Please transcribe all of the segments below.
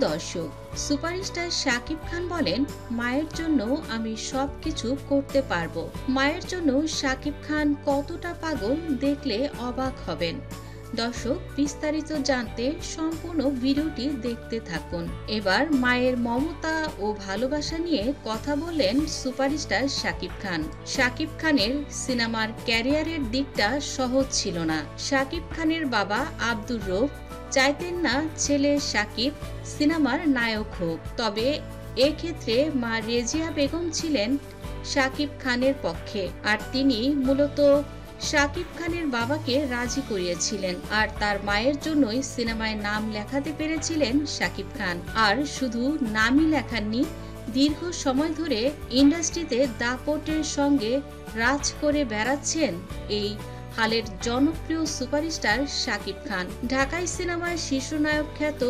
দর্শক, সুপারস্টার শাকিব খান বলেন, মায়ের জন্য আমি সবকিছু করতে পারবো। মায়ের জন্য শাকিব খান কতটা পাগল দেখলে অবাক হবেন। দর্শক, বিস্তারিত জানতে সম্পূর্ণ ভিডিওটি দেখতে থাকুন। এবার মায়ের মমতা ও ভালোবাসা নিয়ে কথা বললেন সুপারস্টার শাকিব খান। শাকিব খানের সিনেমার ক্যারিয়ারের দিকটা সহজ ছিল না। শাকিব খানের বাবা আব্দুর রউফ চাইতেন না ছেলে শাকিব সিনেমার নায়ক হোক, তবে এক্ষেত্রে মা রেজিয়া বেগম ছিলেন শাকিব খানের পক্ষে, আর তিনি মূলত শাকিব খানের বাবাকে রাজি করিয়েছিলেন। আর তার মায়ের জন্যই সিনেমায় নাম লেখাতে পেরেছিলেন শাকিব খান। আর শুধু নামই লেখাননি, দীর্ঘ সময় ধরে ইন্ডাস্ট্রিতে দাপটের সঙ্গে রাজ করে বেড়াচ্ছেন এই হালের জনপ্রিয় সুপারস্টার শাকিব খান। ঢাকাই সিনেমার শীর্ষনায়ক খ্যাত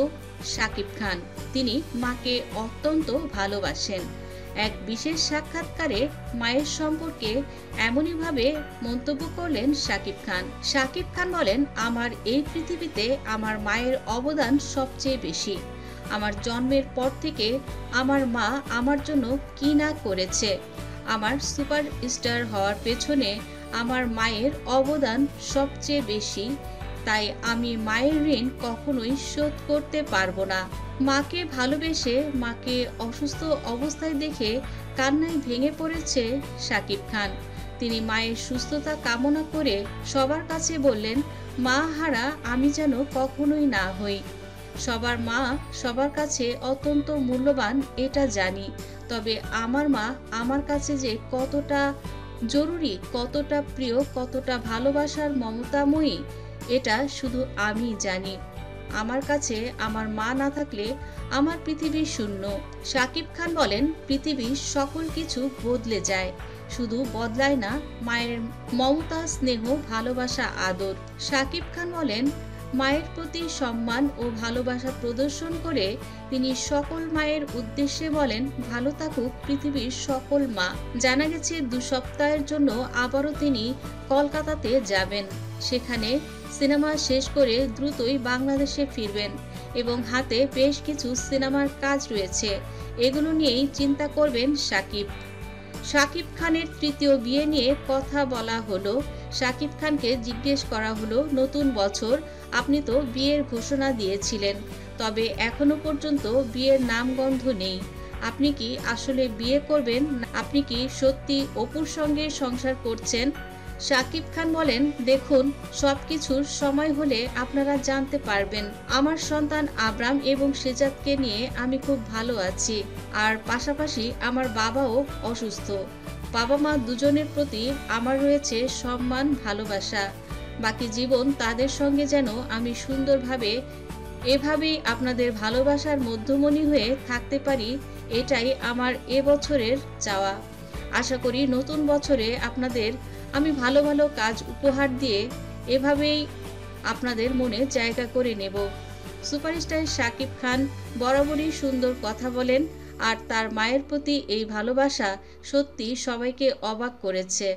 শাকিব খান তিনি মাকে অত্যন্ত ভালোবাসেন। এক বিশেষ সাক্ষাৎকারে মায়ের সম্পর্কে এমনইভাবে মন্তব্য করলেন শাকিব খান। শাকিব খান বলেন, আমার এই পৃথিবীতে আমার মায়ের অবদান সবচেয়ে বেশি। আমার জন্মের পর থেকে আমার মা আমার জন্য কি না করেছে। আমার সুপারস্টার হওয়ার পেছনে আমার মায়ের অবদান সবচেয়ে বেশি, তাই আমি মায়ের ঋণ কখনোই শোধ করতে পারবো না। মাকে ভালোবেসে মাকে অসুস্থ অবস্থায় দেখে কান্নায় ভেঙে পড়েছে শাকিব খান। তিনি মায়ের সুস্থতা কামনা করে সবার কাছে বললেন, মা হারা আমি যেন কখনোই না হই। সবার মা সবার কাছে অত্যন্ত মূল্যবান এটা জানি, তবে আমার মা আমার কাছে যে কতটা জরুরি, কতটা প্রিয়, কতটা ভালোবাসার মমতাময়ী এটা শুধু আমি জানি। আমার কাছে আমার মা না থাকলে আমার পৃথিবী শূন্য। শাকিব খান বলেন, পৃথিবীর সকল কিছু বদলে যায়, শুধু বদলায় না মায়ের মমতা, স্নেহ, ভালোবাসা, আদর। শাকিব খান বলেন, মায়ের প্রতি সম্মান ও ভালোবাসা প্রদর্শন করে তিনি সকল মায়ের উদ্দেশ্যে বলেন, ভালো থাকুক পৃথিবীর সকল মা। জানা গেছে 2 সপ্তাহের জন্য আবারও তিনি কলকাতাতে যাবেন। সেখানে সিনেমা শেষ করে দ্রুতই বাংলাদেশে ফিরবেন এবং হাতে বেশ কিছু সিনেমার কাজ রয়েছে, এগুলো নিয়েই চিন্তা করবেন শাকিব। শাকিব খানের তৃতীয় বিয়ে নিয়ে কথা বলা হলো। শাকিব খানকে জিজ্ঞেস করা হলো, নতুন বছর আপনি তো বিয়ের ঘোষণা দিয়েছিলেন, তবে এখনো পর্যন্ত বিয়ের নামগন্ধ নেই। আপনি কি আসলে বিয়ে করবেন? আপনি কি সত্যি অপুর সঙ্গে সংসার করছেন? শাকিব খান বলেন, দেখুন, সবকিছুর সময় হলে আপনারা জানতে পারবেন। আমার সন্তান আবরাম এবং সেজাদকে নিয়ে আমি খুব ভালো আছি, আর পাশাপাশি আমার বাবাও অসুস্থ। বাবা মা দুজনের প্রতি আমার রয়েছে সম্মান, ভালোবাসা। বাকি জীবন তাদের সঙ্গে যেন আমি সুন্দরভাবে এভাবেই আপনাদের ভালোবাসার মধ্যমণি হয়ে থাকতে পারি, এটাই আমার এবছরের চাওয়া। আশা করি নতুন বছরে আপনাদের আমি ভালো ভালো কাজ উপহার দিয়ে এভাবেই আপনাদের মনে জায়গা করে নেব। সুপারস্টার শাকিব খান বরাবরই সুন্দর কথা বলেন, আর তার মায়ের প্রতি এই ভালোবাসা সত্যি সবাইকে অবাক করেছে।